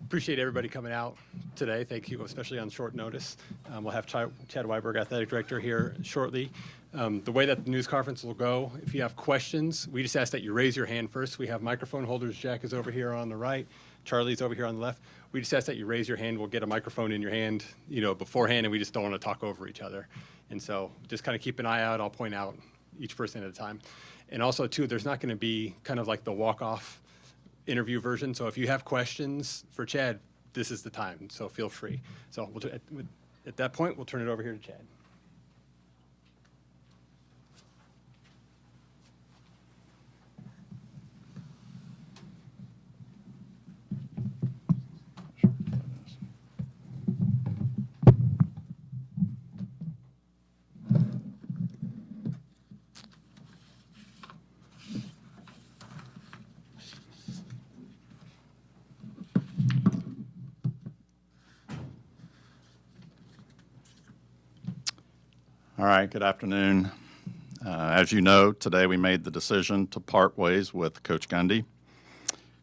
Appreciate everybody coming out today. Thank you, especially on short notice. We'll have Chad Weiberg, Athletic Director, here shortly. The way that the news conference will go, if you have questions, we just ask that you raise your hand first. We have microphone holders. Jack is over here on the right. Charlie's over here on the left. We just ask that you raise your hand. We'll get a microphone in your hand, beforehand, and we just don't want to talk over each other. And so just kind of keep an eye out. I'll point out each person at a time. And also, too, there's not going to be kind of like the walk-off interview version. So if you have questions for Chad, this is the time. So feel free. So at that point, we'll turn it over here to Chad. All right, good afternoon. As you know, today we made the decision to part ways with Coach Gundy.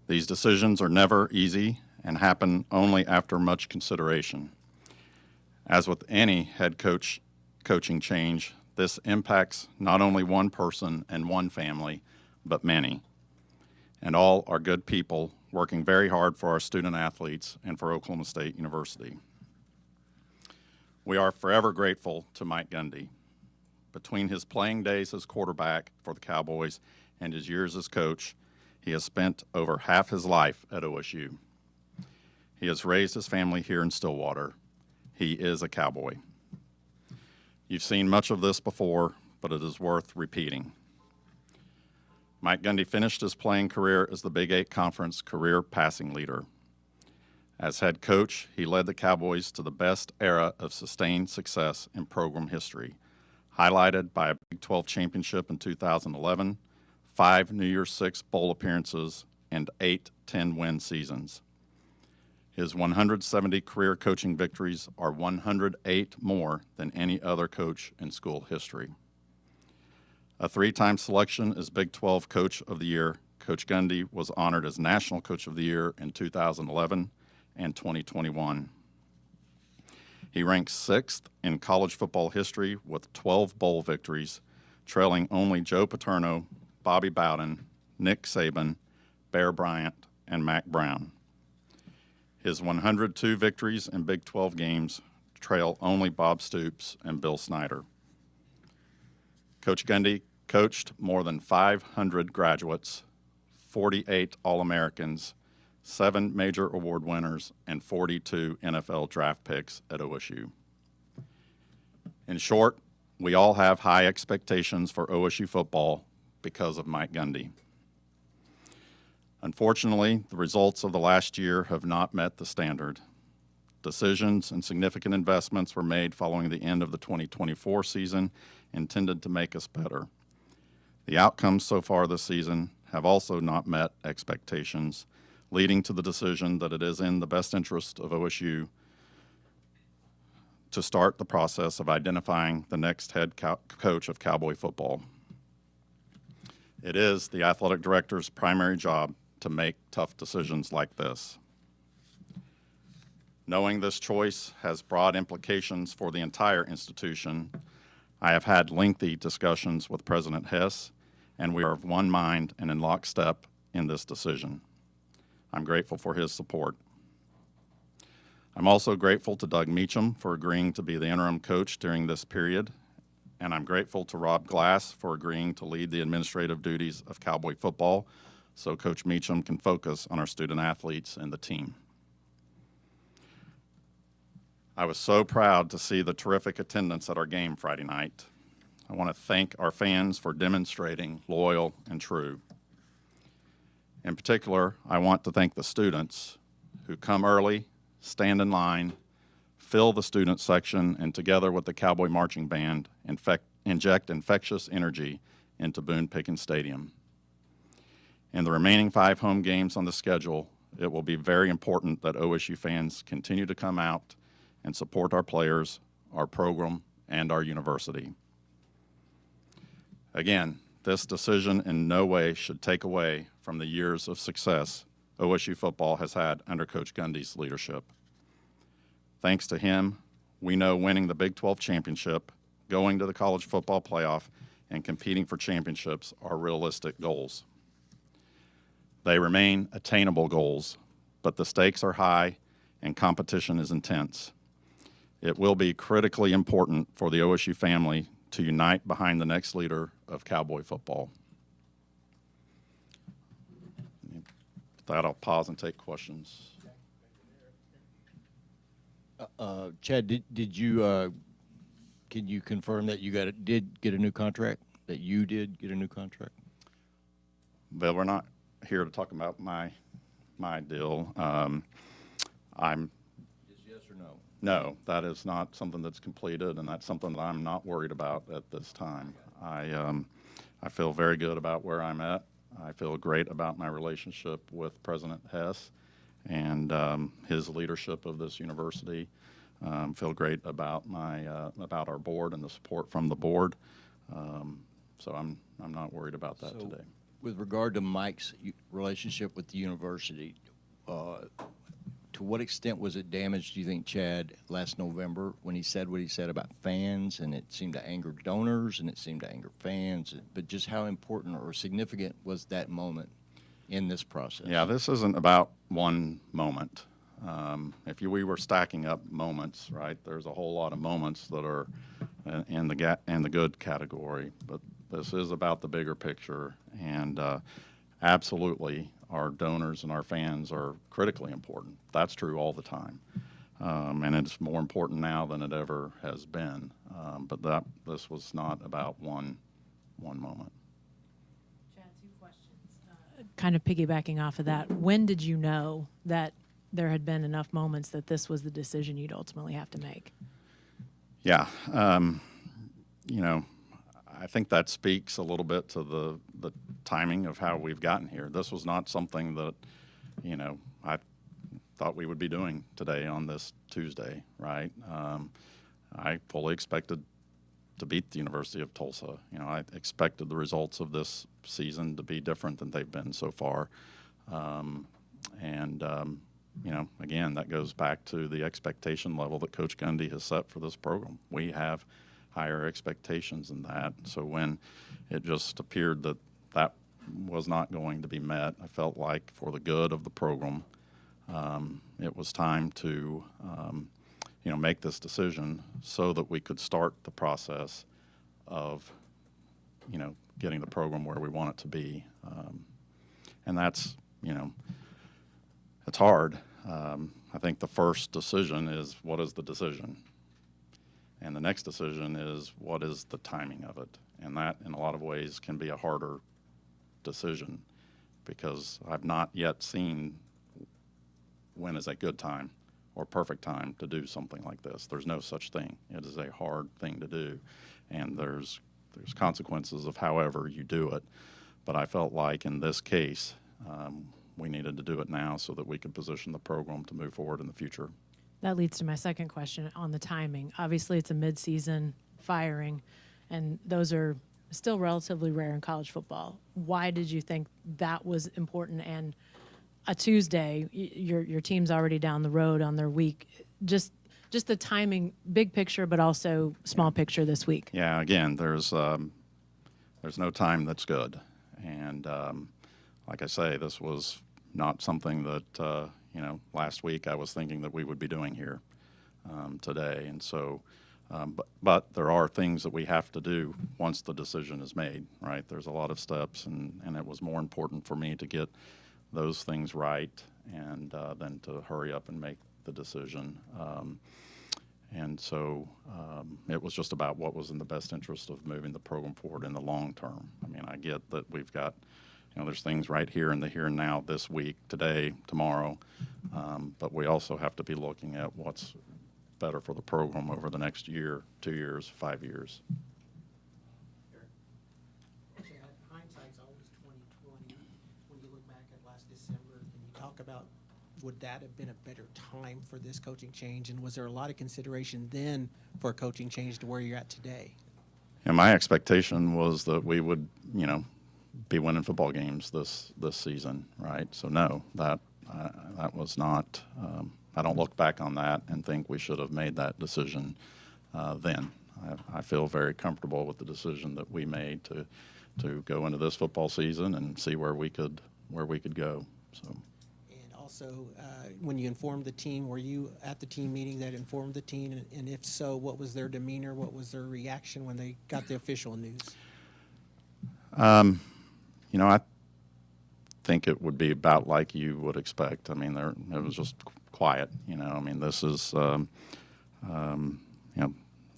These decisions are never easy and happen only after much consideration. As with any head coaching change, this impacts not only one person and one family, but many. And all are good people working very hard for our student athletes and for Oklahoma State University. We are forever grateful to Mike Gundy. Between his playing days as quarterback for the Cowboys and his years as coach, he has spent over half his life at OSU. He has raised his family here in Stillwater. He is a Cowboy. You've seen much of this before, but it is worth repeating. Mike Gundy finished his playing career as the Big 8 Conference career passing leader. As head coach, he led the Cowboys to the best era of sustained success in program history, highlighted by a Big 12 championship in 2011, 5 New Year's Six bowl appearances, and 8 10-win seasons. His 170 career coaching victories are 108 more than any other coach in school history. A 3-time selection as Big 12 Coach of the Year, Coach Gundy was honored as National Coach of the Year in 2011 and 2021. He ranks 6th in college football history with 12 bowl victories, trailing only Joe Paterno, Bobby Bowden, Nick Saban, Bear Bryant, and Mac Brown. His 102 victories in Big 12 games trail only Bob Stoops and Bill Snyder. Coach Gundy coached more than 500 graduates, 48 All-Americans, 7 major award winners, and 42 NFL draft picks at OSU. In short, we all have high expectations for OSU football because of Mike Gundy. Unfortunately, the results of the last year have not met the standard. Decisions and significant investments were made following the end of the 2024 season intended to make us better. The outcomes so far this season have also not met expectations, leading to the decision that it is in the best interest of OSU to start the process of identifying the next head coach of Cowboy football. It is the athletic director's primary job to make tough decisions like this. Knowing this choice has broad implications for the entire institution, I have had lengthy discussions with President Hess, and we are of one mind and in lockstep in this decision. I'm grateful for his support. I'm also grateful to Doug Meacham for agreeing to be the interim coach during this period, and I'm grateful to Rob Glass for agreeing to lead the administrative duties of Cowboy football so Coach Meacham can focus on our student athletes and the team. I was so proud to see the terrific attendance at our game Friday night. I want to thank our fans for demonstrating loyal and true. In particular, I want to thank the students who come early, stand in line, fill the student section, and together with the Cowboy Marching Band, inject infectious energy into Boone-Pickens Stadium. In the remaining 5 home games on the schedule, it will be very important that OSU fans continue to come out and support our players, our program, and our university. Again, this decision in no way should take away from the years of success OSU football has had under Coach Gundy's leadership. Thanks to him, we know winning the Big 12 championship, going to the college football playoff, and competing for championships are realistic goals. They remain attainable goals, but the stakes are high and competition is intense. It will be critically important for the OSU family to unite behind the next leader of Cowboy football. With that, I'll pause and take questions. Chad, did you can you confirm that you did get a new contract? That you did get a new contract? But we're not here to talk about my deal. I'm Just yes or no? No, that is not something that's completed, and that's something that I'm not worried about at this time. I feel very good about where I'm at. I feel great about my relationship with President Hess and his leadership of this university. Feel great about about our board and the support from the board. So I'm not worried about that today. With regard to Mike's relationship with the university, to what extent was it damaged, do you think, Chad, last November when he said what he said about fans, and it seemed to anger donors and it seemed to anger fans, but just how important or significant was that moment in this process? Yeah, this isn't about one moment. If we were stacking up moments, right, there's a whole lot of moments that are in the good category, but this is about the bigger picture, and absolutely our donors and our fans are critically important. That's true all the time, and it's more important now than it ever has been. But this was not about one moment. Chad, two questions. Kind of piggybacking off of that, when did you know that there had been enough moments that this was the decision you'd ultimately have to make? Yeah, I think that speaks a little bit to the timing of how we've gotten here. This was not something that, I thought we would be doing today on this Tuesday, right? I fully expected to beat the University of Tulsa. I expected the results of this season to be different than they've been so far. Again, that goes back to the expectation level that Coach Gundy has set for this program. We have higher expectations than that. So when it just appeared that that was not going to be met, I felt like for the good of the program, it was time to, make this decision so that we could start the process of, getting the program where we want it to be. And that's, it's hard. I think the first decision is, what is the decision? And the next decision is, what is the timing of it? And that, in a lot of ways, can be a harder decision because I've not yet seen when is a good time or perfect time to do something like this. There's no such thing. It is a hard thing to do, and there's consequences of however you do it. But I felt like in this case, we needed to do it now so that we could position the program to move forward in the future. That leads to my second question on the timing. Obviously, it's a midseason firing, and those are still relatively rare in college football. Why did you think that was important? And a Tuesday, your team's already down the road on their week. Just the timing, big picture, but also small picture this week. Yeah, again, there's no time that's good, and like I say, this was not something that last week I was thinking that we would be doing here today. And so, but there are things that we have to do once the decision is made, right? There's a lot of steps, and it was more important for me to get those things right and then to hurry up and make the decision. And so it was just about what was in the best interest of moving the program forward in the long term. I mean, I get that we've got, there's things right here in the here and now this week, today, tomorrow, but we also have to be looking at what's better for the program over the next year, 2 years, 5 years. Chad, hindsight's always 20/20. When you look back at last December, can you talk about would that have been a better time for this coaching change, and was there a lot of consideration then for a coaching change to where you're at today? And my expectation was that we would, be winning football games this season, right? So no, that was not. I don't look back on that and think we should have made that decision then. I feel very comfortable with the decision that we made to go into this football season and see where we could go. So. And also, when you informed the team, were you at the team meeting that informed the team? And if so, what was their demeanor? What was their reaction when they got the official news? I think it would be about like you would expect. I mean, it was just quiet. I mean, this is,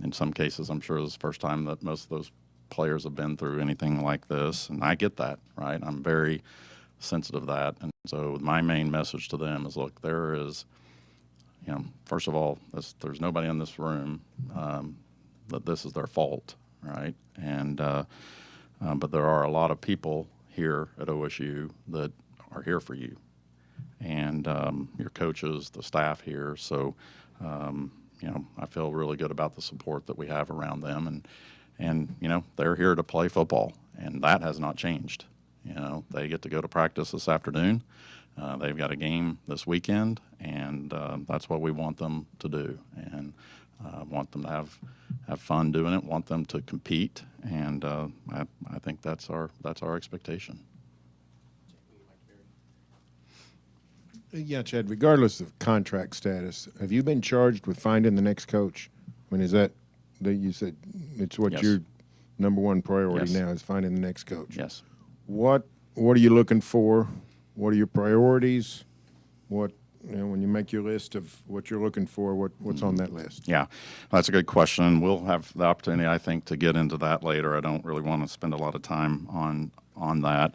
in some cases, I'm sure this is the first time that most of those players have been through anything like this, and I get that, right? I'm very sensitive to that, and so my main message to them is, look, there is, first of all, there's nobody in this room that this is their fault, right? And but there are a lot of people here at OSU that are here for you, and your coaches, the staff here. So, I feel really good about the support that we have around them, and they're here to play football, and that has not changed. They get to go to practice this afternoon. They've got a game this weekend, and that's what we want them to do, and want them to have fun doing it. Want them to compete, and I think that's our expectation. Yeah, Chad, regardless of contract status, have you been charged with finding the next coach? I mean, is that you said it's what Yes. your number one priority Yes. now is finding the next coach? Yes. What are you looking for? What are your priorities? What when you make your list of what you're looking for, what's on that list? Yeah, that's a good question. We'll have the opportunity, I think, to get into that later. I don't really want to spend a lot of time on that.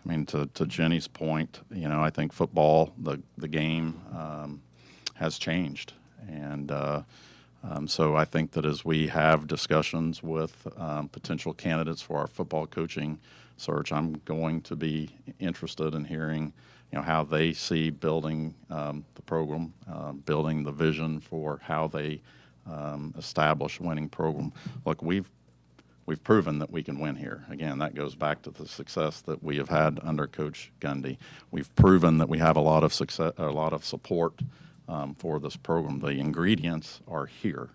I mean, to Jenny's point, I think football, the game, has changed, and so I think that as we have discussions with potential candidates for our football coaching search, I'm going to be interested in hearing, how they see building the program, building the vision for how they establish a winning program. Look, we've proven that we can win here. Again, that goes back to the success that we have had under Coach Gundy. We've proven that we have a lot of success, a lot of support for this program. The ingredients are here,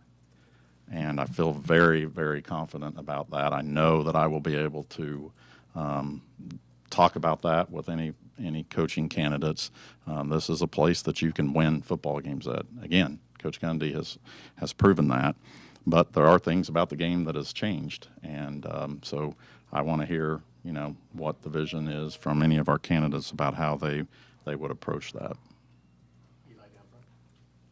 and I feel very, very confident about that. I know that I will be able to talk about that with any coaching candidates. This is a place that you can win football games at. Again, Coach Gundy has proven that. But there are things about the game that has changed, and so I want to hear, what the vision is from any of our candidates about how they would approach that.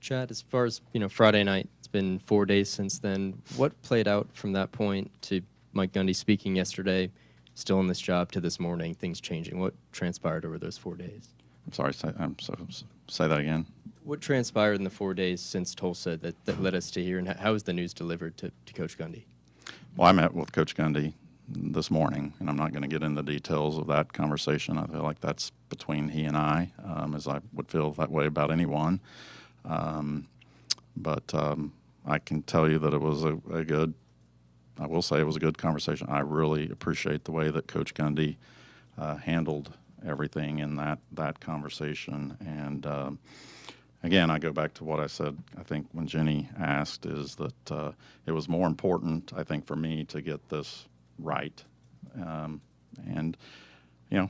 Chad, as far as Friday night, it's been 4 days since then. What played out from that point to Mike Gundy speaking yesterday, still in this job, to this morning, things changing? What transpired over those 4 days? I'm sorry. Say that again. What transpired in the 4 days since Tulsa that led us to here, and how was the news delivered to Coach Gundy? Well, I met with Coach Gundy this morning, and I'm not going to get into the details of that conversation. I feel like that's between he and I, as I would feel that way about anyone. But I can tell you that it was a good, I will say it was a good conversation. I really appreciate the way that Coach Gundy handled everything in that conversation. And again, I go back to what I said, I think, when Jenny asked, is that it was more important, I think, for me to get this right. And,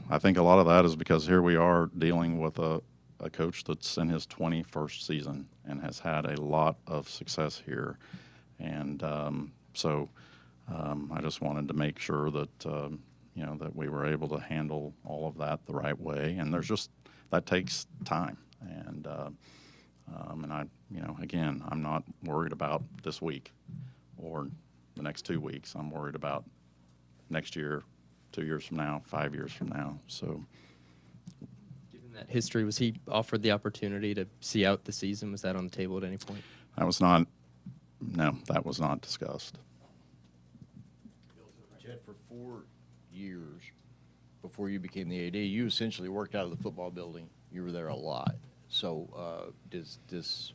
I think a lot of that is because here we are dealing with a coach that's in his 21st season and has had a lot of success here. And so I just wanted to make sure that, that we were able to handle all of that the right way. And that takes time. And I, again, I'm not worried about this week or the next 2 weeks. I'm worried about next year, 2 years from now, 5 years from now. So, Given that history, was he offered the opportunity to see out the season? Was that on the table at any point? that was not discussed. Chad, for 4 years before you became the AD, you essentially worked out of the football building. You were there a lot. So does this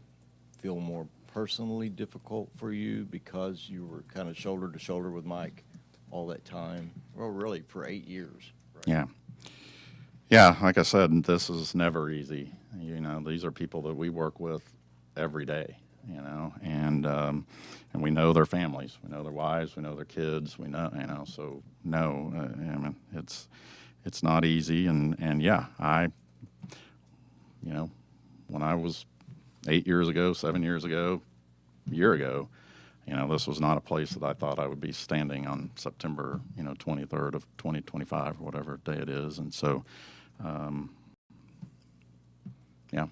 feel more personally difficult for you because you were kind of shoulder to shoulder with Mike all that time? Well, really, for 8 years, right? Yeah. Yeah, like I said, this is never easy. You know, these are people that we work with every day, you know, and we know their families, we know their wives, we know their kids, we know, you know, so no, I mean, it's not easy. And yeah, you know, when I was 8 years ago, 7 years ago, a year ago, you know, this was not a place that I thought I would be standing on September, 23rd of 2025, whatever day it is. And so, yeah.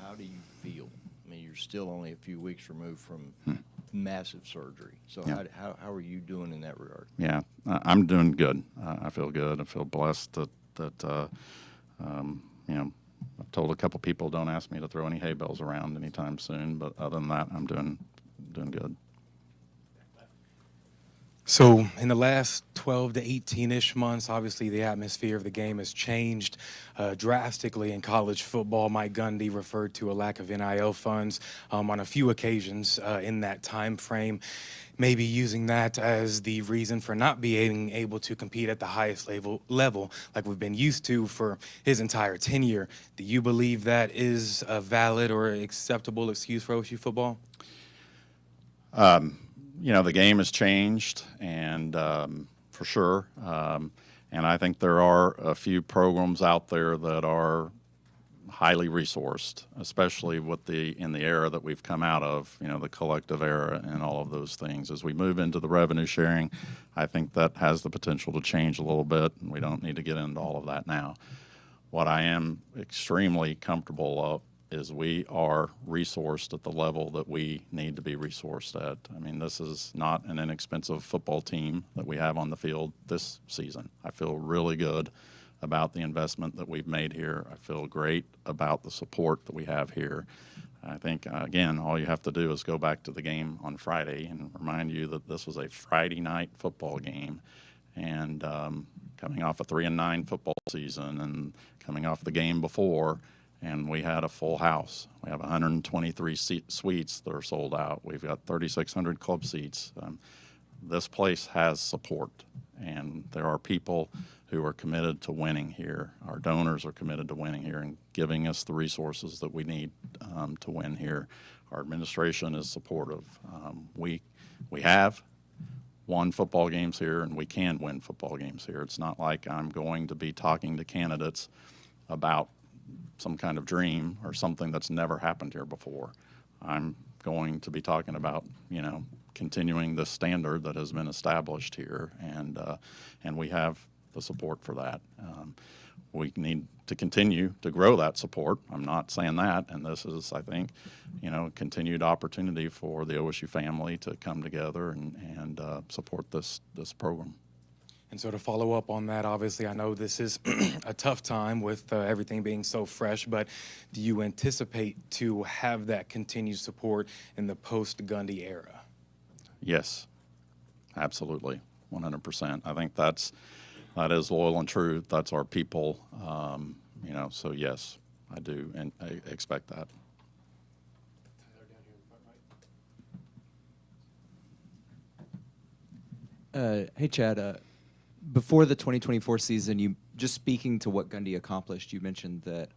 How do you feel? I mean, you're still only a few weeks removed from massive surgery. So Yeah. how are you doing in that regard? Yeah, I'm doing good. I feel good. I feel blessed that I've told a couple people don't ask me to throw any hay bales around anytime soon. But other than that, I'm doing good. So in the last 12 to 18-ish months, obviously the atmosphere of the game has changed drastically in college football. Mike Gundy referred to a lack of NIL funds on a few occasions in that time frame, maybe using that as the reason for not being able to compete at the highest level like we've been used to for his entire tenure. Do you believe that is a valid or acceptable excuse for OSU football? The game has changed, and for sure. And I think there are a few programs out there that are highly resourced, especially in the era that we've come out of, the collective era and all of those things. As we move into the revenue sharing, I think that has the potential to change a little bit, and we don't need to get into all of that now. What I am extremely comfortable of is we are resourced at the level that we need to be resourced at. I mean, this is not an inexpensive football team that we have on the field this season. I feel really good about the investment that we've made here. I feel great about the support that we have here. I think, again, all you have to do is go back to the game on Friday and remind you that this was a Friday night football game. And coming off a 3-9 football season and coming off the game before, and we had a full house. We have 123 suites that are sold out. We've got 3,600 club seats. This place has support, and there are people who are committed to winning here. Our donors are committed to winning here and giving us the resources that we need to win here. Our administration is supportive. We have won football games here, and we can win football games here. It's not like I'm going to be talking to candidates about some kind of dream or something that's never happened here before. I'm going to be talking about, continuing the standard that has been established here, and we have the support for that. We need to continue to grow that support. I'm not saying that, and this is, I think, continued opportunity for the OSU family to come together and support this program. And so to follow up on that, obviously, I know this is a tough time with everything being so fresh, but do you anticipate to have that continued support in the post-Gundy era? Yes, absolutely, 100%. I think that is loyal and true. That's our people, so yes, I do, and I expect that. Hey, Chad. Before the 2024 season, just speaking to what Gundy accomplished, you mentioned that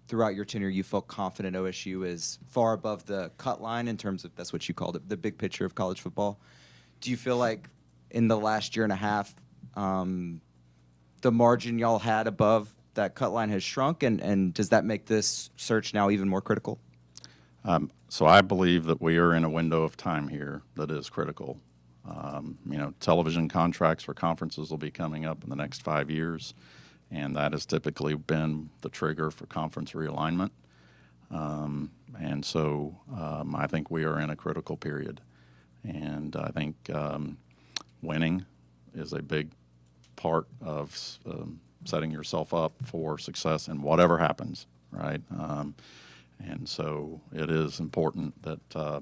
throughout your tenure, you felt confident OSU is far above the cut line in terms of, that's what you called it, the big picture of college football. Do you feel like in the last year and a half, the margin y'all had above that cut line has shrunk, and does that make this search now even more critical? So I believe that we are in a window of time here that is critical. Television contracts for conferences will be coming up in the next 5 years, and that has typically been the trigger for conference realignment. And so I think we are in a critical period. And I think winning is a big part of setting yourself up for success in whatever happens, right? And so it is important that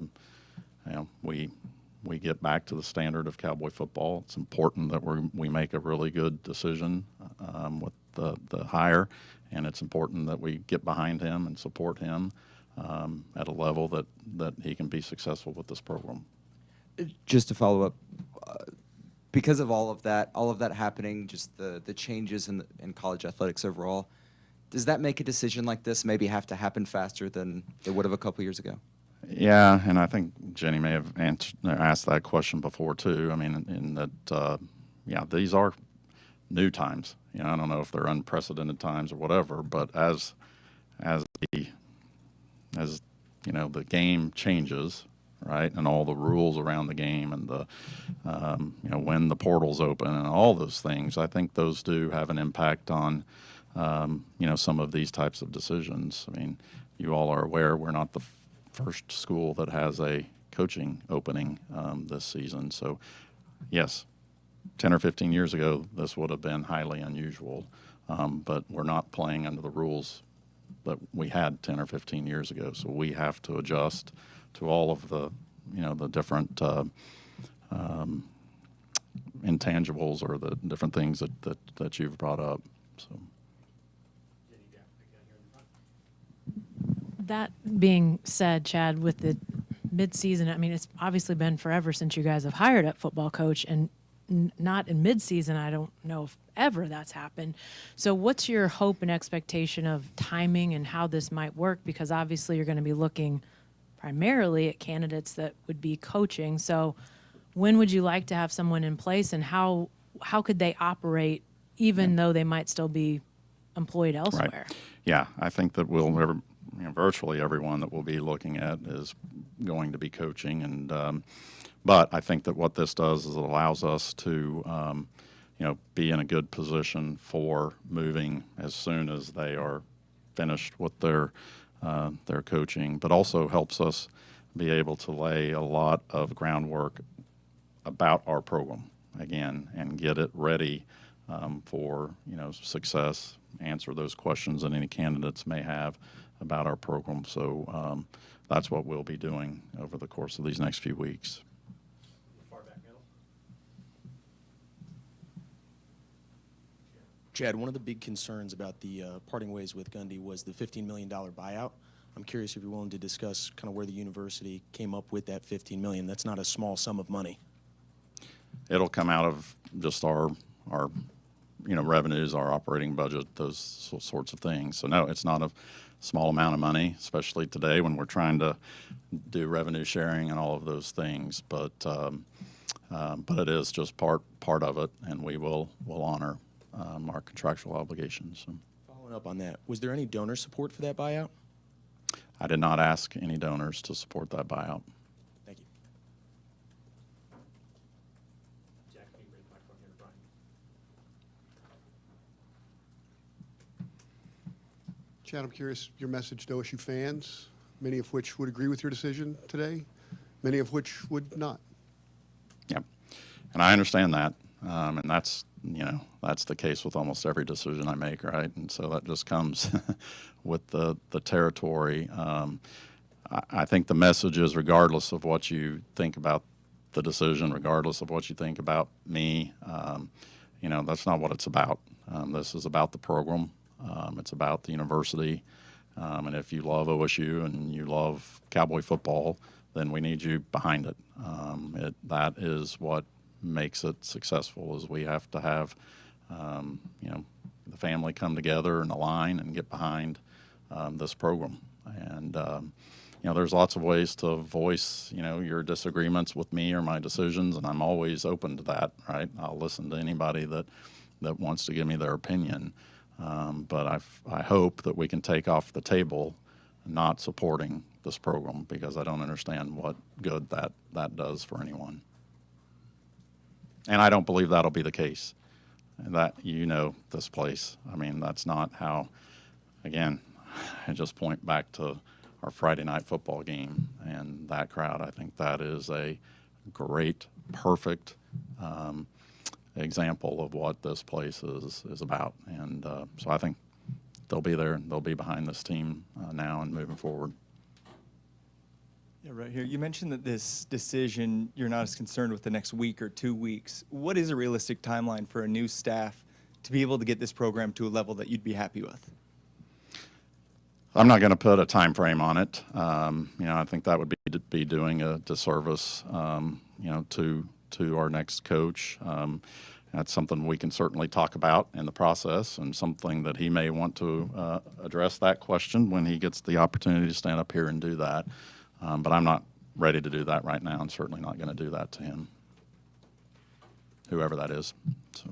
we get back to the standard of Cowboy football. It's important that we make a really good decision with the hire, and it's important that we get behind him and support him at a level that he can be successful with this program. Just to follow up, because of all of that happening, just the changes in college athletics overall, does that make a decision like this maybe have to happen faster than it would have a couple years ago? Yeah, and I think Jenny may have asked that question before too. I mean, in that, yeah, these are new times. You know, I don't know if they're unprecedented times or whatever, but as the you know, the game changes, right, and all the rules around the game and the you know, when the portal's open and all those things, I think those do have an impact on you know, some of these types of decisions. I mean, you all are aware we're not the first school that has a coaching opening this season. So, yes, 10 or 15 years ago, this would have been highly unusual, but we're not playing under the rules that we had 10 or 15 years ago. So we have to adjust to all of the, you know, the different intangibles or the different things that you've brought up. So. That being said, Chad, with the midseason, I mean, it's obviously been forever since you guys have hired a football coach, and not in midseason. I don't know if ever that's happened. So what's your hope and expectation of timing and how this might work? Because obviously you're going to be looking primarily at candidates that would be coaching. So when would you like to have someone in place, and how could they operate even though they might still be employed elsewhere? Right. Yeah, I think that you know, virtually everyone that we'll be looking at is going to be coaching, and but I think that what this does is it allows us to you know, be in a good position for moving as soon as they are finished with their coaching, but also helps us be able to lay a lot of groundwork about our program again and get it ready for, you know, success, answer those questions that any candidates may have about our program. So that's what we'll be doing over the course of these next few weeks. Chad, one of the big concerns about the parting ways with Gundy was the $15 million buyout. I'm curious if you're willing to discuss kind of where the university came up with that $15 million. That's not a small sum of money. It'll come out of just our you know, revenues, our operating budget, those sorts of things. So no, it's not a small amount of money, especially today when we're trying to do revenue sharing and all of those things. But it is just part of it, and we'll honor our contractual obligations. So. Following up on that, was there any donor support for that buyout? I did not ask any donors to support that buyout. Thank you. Jack, can you bring the microphone here to Brian? Chad, I'm curious, your message to OSU fans, many of which would agree with your decision today, many of which would not. Yep. And I understand that. And that's, you know, that's the case with almost every decision I make, right? And so that just comes with the territory. I think the message is, regardless of what you think about the decision, regardless of what you think about me, you know, that's not what it's about. This is about the program. It's about the university. And if you love OSU and you love Cowboy football, then we need you behind it. That is what makes it successful, is we have to have, you know, the family come together and align and get behind this program. And, you know, there's lots of ways to voice, you know, your disagreements with me or my decisions, and I'm always open to that, right? I'll listen to anybody that wants to give me their opinion. But I hope that we can take off the table not supporting this program, because I don't understand what good that does for anyone. And I don't believe that'll be the case. And that, you know, this place, I mean, that's not how, again, I just point back to our Friday night football game and that crowd. I think that is a great, perfect example of what this place is about. And so I think they'll be there, they'll be behind this team now and moving forward. Yeah, right here. You mentioned that this decision, you're not as concerned with the next week or 2 weeks. What is a realistic timeline for a new staff to be able to get this program to a level that you'd be happy with? I'm not going to put a time frame on it. You know, I think that would be doing a disservice, you know, to to our next coach. That's something we can certainly talk about in the process, and something that he may want to address that question when he gets the opportunity to stand up here and do that. But I'm not ready to do that right now, and certainly not going to do that to him, whoever that is. So.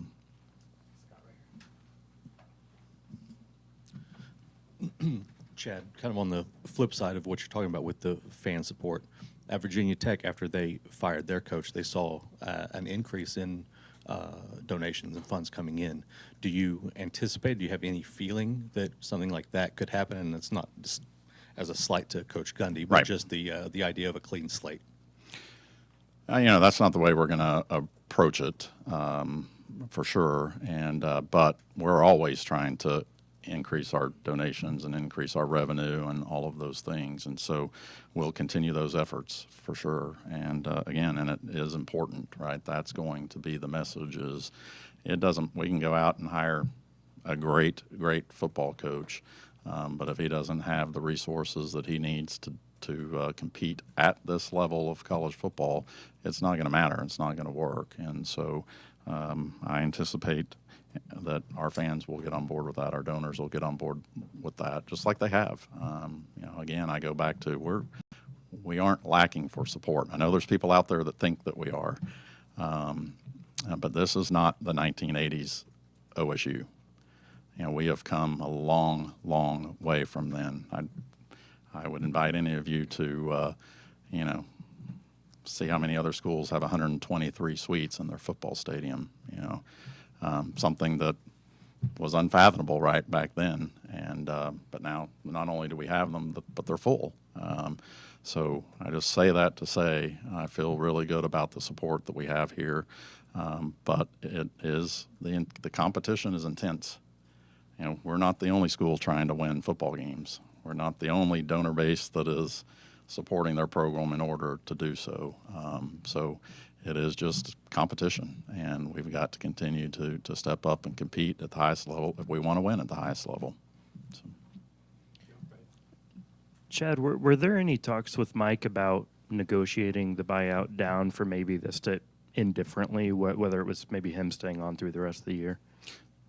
Chad, kind of on the flip side of what you're talking about with the fan support, at Virginia Tech, after they fired their coach, they saw an increase in donations and funds coming in. Do you anticipate, do you have any feeling that something like that could happen? And it's not just as a slight to Coach Gundy, but Right. just the idea of a clean slate. That's not the way we're going to approach it, for sure. And but we're always trying to increase our donations and increase our revenue and all of those things. And so we'll continue those efforts for sure. And again, and it is important, right? That's going to be the message. Is it doesn't. We can go out and hire a great football coach, but if he doesn't have the resources that he needs to compete at this level of college football, it's not going to matter. It's not going to work. And so I anticipate that our fans will get on board with that. Our donors will get on board with that, just like they have. Again, I go back to we aren't lacking for support. I know there's people out there that think that we are, but this is not the 1980s OSU. We have come a long, long way from then. I would invite any of you to, see how many other schools have 123 suites in their football stadium. Something that was unfathomable right back then. And but now, not only do we have them, but they're full. So I just say that to say I feel really good about the support that we have here. But it is the competition is intense. We're not the only school trying to win football games. We're not the only donor base that is supporting their program in order to do so. So it is just competition, and we've got to continue to step up and compete at the highest level if we want to win at the highest level. So. Chad, were there any talks with Mike about negotiating the buyout down for maybe this to end differently, whether it was maybe him staying on through the rest of the year?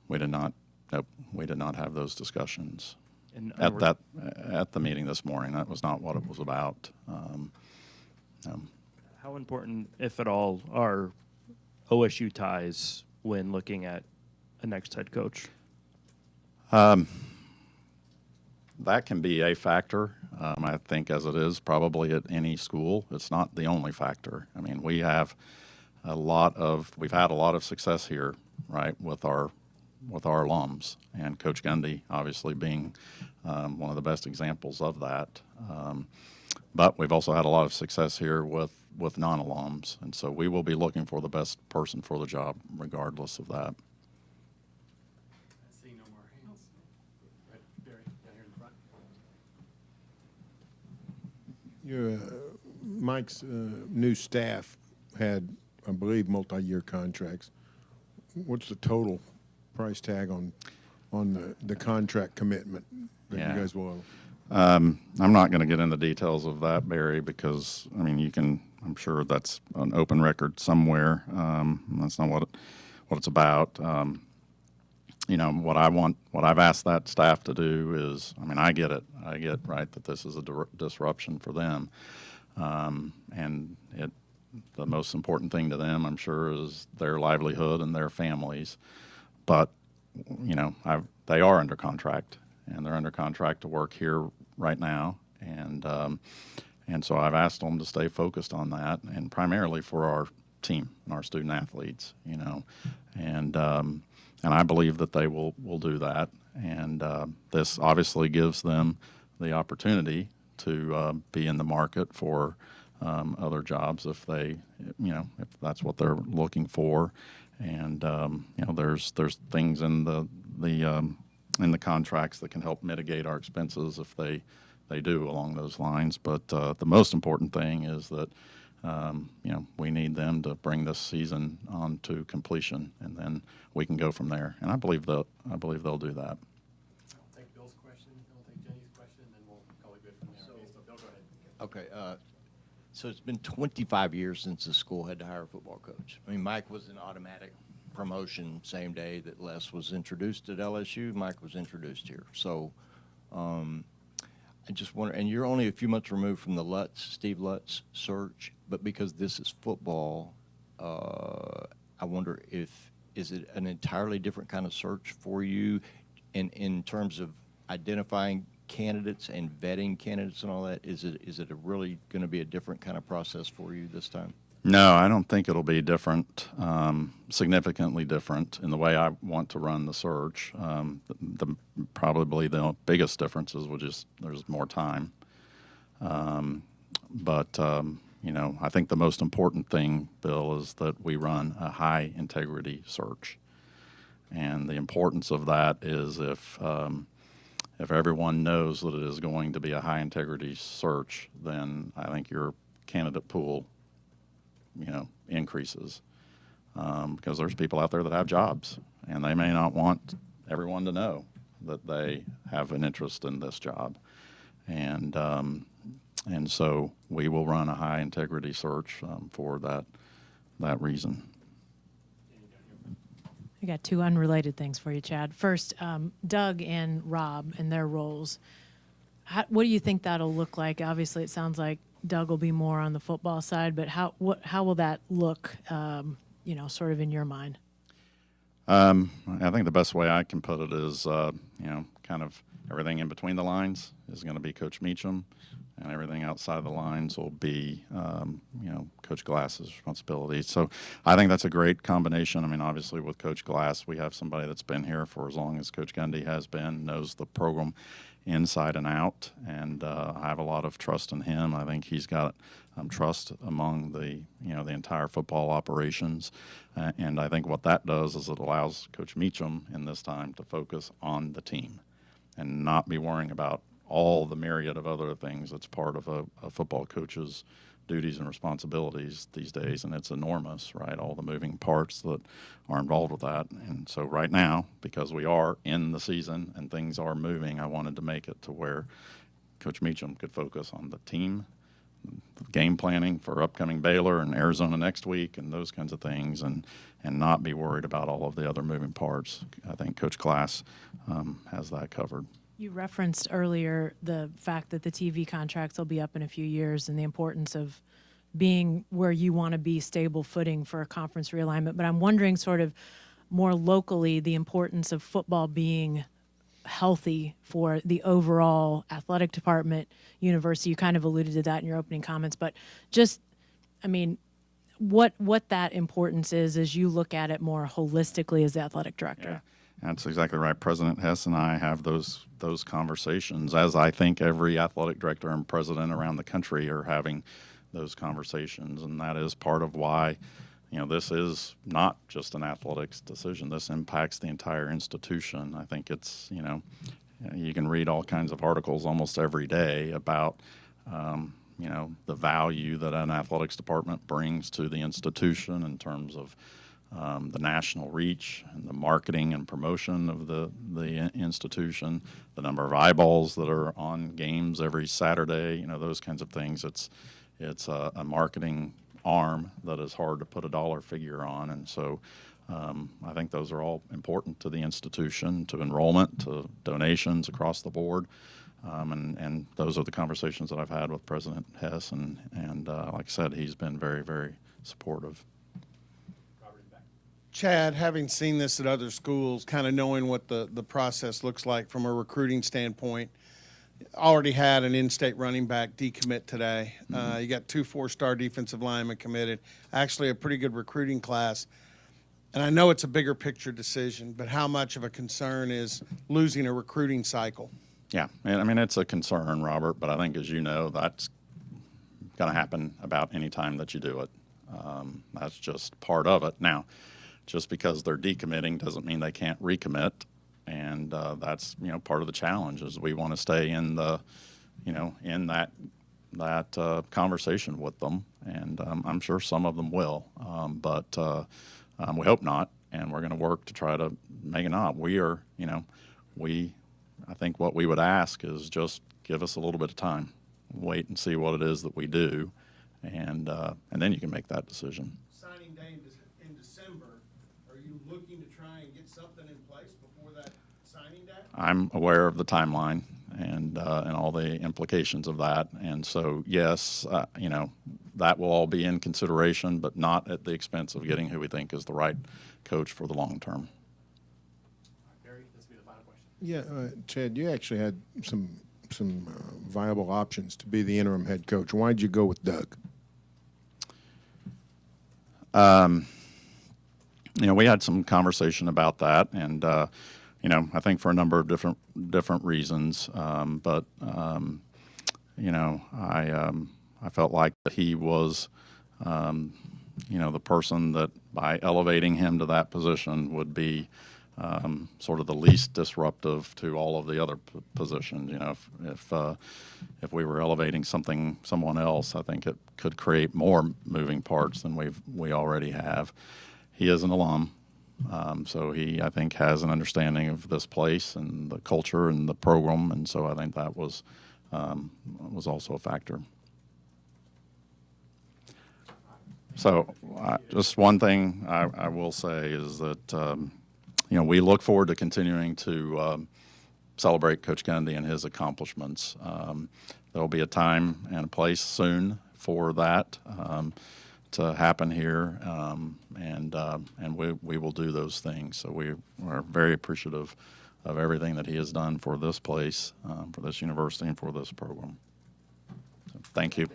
We did not. Nope, we did not have those discussions And at the meeting this morning. That was not what it was about. How important, if at all, are OSU ties when looking at a next head coach? That can be a factor. I think, as it is probably at any school, it's not the only factor. I mean, we've had a lot of success here, right, with our alums, and Coach Gundy obviously being one of the best examples of that. But we've also had a lot of success here with non-alums, and so we will be looking for the best person for the job regardless of that. I see no more hands. Right, Barry, down here in the front. Mike's new staff had, I believe, multi-year contracts. What's the total price tag on the contract commitment that you guys will? I'm not going to get into details of that, Barry, because I'm sure that's an open record somewhere. That's not what it's about. What I've asked that staff to do is, I get it. I get, right, that this is a disruption for them. And the most important thing to them, I'm sure, is their livelihood and their families. But, they are under contract, and they're under contract to work here right now. And so I've asked them to stay focused on that, and primarily for our team and our student athletes, and I believe that they will do that. And this obviously gives them the opportunity to be in the market for other jobs if if that's what they're looking for. And there's things in the contracts that can help mitigate our expenses if they do along those lines. But the most important thing is that we need them to bring this season on to completion, and then we can go from there. And I believe they'll do that. I'll take Bill's question, then we'll take Jenny's question, and then we'll call it good from there. Okay, so Bill, go ahead. Okay. So it's been 25 years since the school had to hire a football coach. I mean, Mike was an automatic promotion same day that Les was introduced at LSU. Mike was introduced here. So I just wonder, and you're only a few months removed from the Steve Lutz search, but because this is football, I wonder is it an entirely different kind of search for you in terms of identifying candidates and vetting candidates and all that? Is it really going to be a different kind of process for you this time? No, I don't think it'll be different, significantly different in the way I want to run the search. Probably the biggest difference is there's more time. But I think the most important thing, Bill, is that we run a high integrity search. And the importance of that is if everyone knows that it is going to be a high integrity search, then I think your candidate pool increases, because there's people out there that have jobs and they may not want everyone to know that they have an interest in this job. And so we will run a high integrity search for that reason. I got two unrelated things for you, Chad. First, Doug and Rob and their roles. What do you think that'll look like? Obviously, it sounds like Doug will be more on the football side, but how will that look, sort of in your mind? I think the best way I can put it is, kind of everything in between the lines is going to be Coach Meacham, and everything outside the lines will be, Coach Glass's responsibility. So I think that's a great combination. I mean, obviously with Coach Glass, we have somebody that's been here for as long as Coach Gundy has been, knows the program inside and out, and I have a lot of trust in him. I think he's got trust among the entire football operations, and I think what that does is it allows Coach Meacham in this time to focus on the team and not be worrying about all the myriad of other things that's part of a football coach's duties and responsibilities these days, and it's enormous, right? All the moving parts that are involved with that. And so right now, because we are in the season and things are moving, I wanted to make it to where Coach Meacham could focus on the team, game planning for upcoming Baylor and Arizona next week and those kinds of things, and not be worried about all of the other moving parts. I think Coach Glass has that covered. You referenced earlier the fact that the TV contracts will be up in a few years and the importance of being where you want to be, stable footing for a conference realignment. But I'm wondering sort of more locally the importance of football being healthy for the overall athletic department, university. You kind of alluded to that in your opening comments. But just, I mean, what that importance is as you look at it more holistically as the athletic director. Yeah. That's exactly right. President Hess and I have those conversations, as I think every athletic director and president around the country are having those conversations, and that is part of why, this is not just an athletics decision. This impacts the entire institution. I think it's, you can read all kinds of articles almost every day about, the value that an athletics department brings to the institution in terms of the national reach and the marketing and promotion of the institution, the number of eyeballs that are on games every Saturday, those kinds of things. It's a marketing arm that is hard to put a dollar figure on, and so I think those are all important to the institution, to enrollment, to donations across the board, and those are the conversations that I've had with President Hess, and like I said, he's been very, very supportive. Chad, having seen this at other schools, kind of knowing what the process looks like from a recruiting standpoint, already had an in-state running back decommit today. You got 2 4-star defensive linemen committed, actually a pretty good recruiting class. And I know it's a bigger picture decision, but how much of a concern is losing a recruiting cycle? Yeah, and I mean, it's a concern, Robert, but I think, as you know, that's going to happen about any time that you do it. That's just part of it. Now, just because they're decommitting doesn't mean they can't recommit, and that's part of the challenge. Is we want to stay in the in that conversation with them, and I'm sure some of them will, but we hope not, and we're going to work to try to make it not. We are I think what we would ask is just give us a little bit of time, wait and see what it is that we do, and then you can make that decision. Signing day in December, are you looking to try and get something in place before that signing day? I'm aware of the timeline and all the implications of that, and so yes, that will all be in consideration, but not at the expense of getting who we think is the right coach for the long term. Barry, this will be the final question. Yeah, Chad, you actually had some viable options to be the interim head coach. Why'd you go with Doug? We had some conversation about that, and I think for a number of different reasons. But I felt like that he was, the person that by elevating him to that position would be sort of the least disruptive to all of the other positions. If we were elevating someone else, I think it could create more moving parts than we already have. He is an alum, so he, I think, has an understanding of this place and the culture and the program, and so I think that was also a factor. So just one thing I will say is that we look forward to continuing to celebrate Coach Gundy and his accomplishments. There will be a time and a place soon for that to happen here, and we will do those things. So we are very appreciative of everything that he has done for this place, for this university, and for this program. So, thank you.